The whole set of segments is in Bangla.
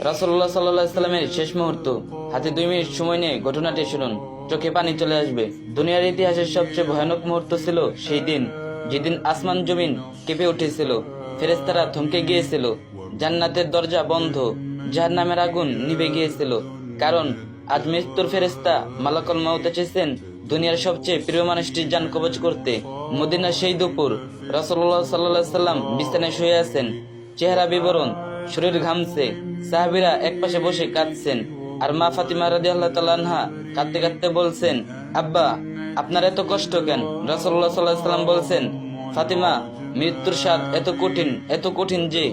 রাসূলুল্লাহ সাল্লাল্লাহু আলাইহি সাল্লামের শেষ মুহূর্ত। হাতে 2 মিনিট সময় নিয়ে ঘটনাটি শুনুন, চোখে পানি চলে আসবে। দুনিয়ার ইতিহাসের সবচেয়ে ভয়ানক মুহূর্ত ছিল সেই দিন, যেদিন আসমান জমিন কেঁপে উঠেছিল, ফেরেশতারা থমকে গিয়েছিল, জান্নাতের দরজা বন্ধ, জাহান্নামের আগুন নিভে গিয়েছিল। কারণ আজ মৃত্যুর ফেরেশতা মালাকুল মাউত এসেছেন দুনিয়ার সবচেয়ে প্রিয় মানুষটির জান কবজ করতে। মদিনার সেই দুপুর, রাসূলুল্লাহ সাল্লাল্লাহু আলাইহি সাল্লাম বিছানায় শুয়ে আছেন, চেহারা বিবরণ, শরীর ঘামছে। সাহাবীরা একপাশে বসে কাঁদছেন, আর মা ফাতিমা রাদিয়াল্লাহু তাআলা আনহা কাঁদতে কাঁদতে বলছেন, আব্বা, আপনার এত কষ্ট কেন? রাসূলুল্লাহ সাল্লাল্লাহু আলাইহি সাল্লাম বলছেন, ফাতিমা, মৃত্যুর স্বাদ এত কঠিন যে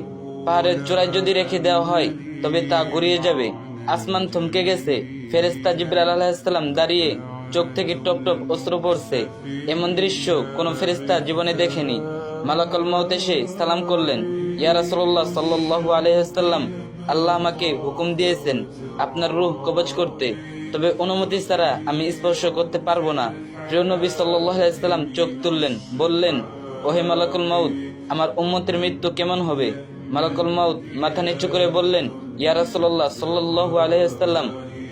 পাহাড়ের চূড়ায় যদি রেখে দেওয়া হয় তবে তা গড়িয়ে যাবে। আসমান থমকে গেছে, ফেরেশতা জিবরাইল আলাইহিস সালাম দাঁড়িয়ে, চোখ থেকে টপ টপ অশ্রু পড়ছে। এমন দৃশ্য কোনো ফেরেশতা জীবনে দেখেনি। মালাকুল মাউত এসে সালাম করলেন, ইয়া রাসূলুল্লাহ সাল্লাল্লাহু আলাইহি ওয়াসাল্লাম, আল্লাহ আমাকে হুকুম দিয়েছেন আপনার রূহ কবজ করতে, তবে অনুমতি ছাড়া আমি স্পর্শ করতে পারবো না। প্রিয় নবী সাল্লাল্লাহু আলাইহি ওয়াসাল্লাম চোখ তুললেন, বললেন, ওহে মালাকুল মাউত, আমার উম্মতের মৃত্যু কেমন হবে? মালাকুল মাউত মাথা নিচু করে বললেন, ইয়া রাসূলুল্লাহ সাল্লাল্লাহু আলাইহি ওয়াসাল্লাম,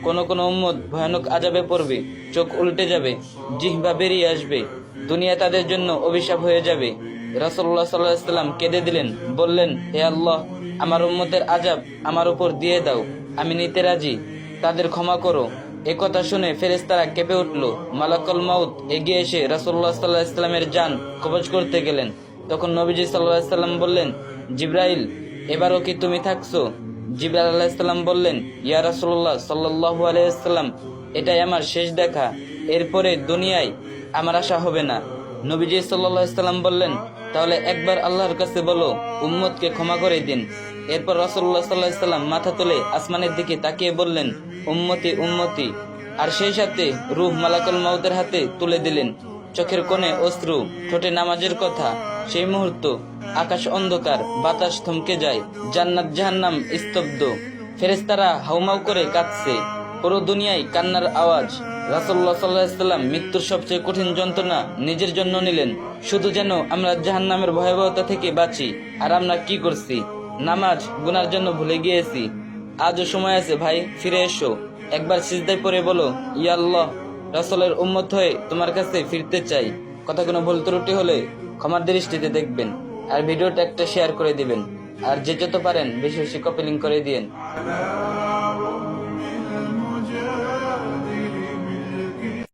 কোন উম্মত ভয়ানক আযাবে পড়বে, চোখ উল্টে যাবে, জিহ্বা বেরিয়ে আসবে, দুনিয়া তাদের জন্য অভিশাপ হয়ে যাবে। রাসূলুল্লাহ সাল্লাল্লাহু আলাইহি ওয়াসাল্লাম কেঁদে দিলেন, বললেন, হে আল্লাহ, আমার উম্মতের আযাব আমার উপর দিয়ে দাও, আমি নিতে রাজি, তাদের ক্ষমা করো। একথা শুনে ফেরেশতারা কেঁপে উঠল। মালাকুল মাউত এগিয়ে এসে রাসূলুল্লাহ সাল্লাল্লাহু আলাইহি ওয়াসাল্লামের জান কবজ করতে গেলেন। তখন নবীজি সাল্লাল্লাহু আলাইহি ওয়াসাল্লাম বললেন, জিবরাইল, এবারও কি তুমি থাকছো? জিবরাইল আলাইহিস সালাম বললেন, ইয়া রাসূলুল্লাহ সাল্লাল্লাহু আলাইহি ওয়াসাল্লাম, এটাই আমার শেষ দেখা, এরপরে দুনিয়ায় আমার আশা হবে না। নবীজি সাল্লাল্লাহু আলাইহি ওয়াসাল্লাম বললেন, তাহলে একবার আল্লাহর কাছে বলো উম্মতকে ক্ষমা করে দিন। এরপর রাসূলুল্লাহ সাল্লাল্লাহু আলাইহি ওয়াসাল্লাম মাথা তুলে আসমানের দিকে তাকিয়ে বললেন, উম্মতি উম্মতি, আর সেই সাথে রূহ মালাকুল মাউতের হাতে তুলে দিলেন। চোখের কোণে অশ্রু, ঠোঁটে নামাজের কথা। সেই মুহূর্ত আকাশ অন্ধকার, বাতাস থমকে যায়, জান্নাত জাহান্নাম স্তব্ধ, ফেরেশতারা হাউমাউ করে কাঁদছে, পুরো দুনিয়ায় কান্নার আওয়াজ। রাসূলুল্লাহ সাল্লাল্লাহু আলাইহি ওয়াসাল্লাম মৃত্যুর সবচেয়ে কঠিন যন্ত্রণা নিজের জন্য নিলেন, শুধু যেন আমরা জাহান্নামের ভয়াবহতা থেকে বাঁচি। আর আমরা কি করছি? নামাজ গুনার জন্য ভুলে গিয়েছি। আজও সময় আছে ভাই, ফিরে এসো, একবার সিজদায় পড়ে বলো, ইয়া আল্লাহ, রাসূলের উম্মত হয়ে তোমার কাছে ফিরতে চাই। কথা কোনো ভুল ত্রুটি হলে ক্ষমার দৃষ্টিতে দেখবেন, আর ভিডিওটা একটা শেয়ার করে দিবেন, আর যে যত পারেন বেশি বেশি কপি লিংক করে দিয়েন।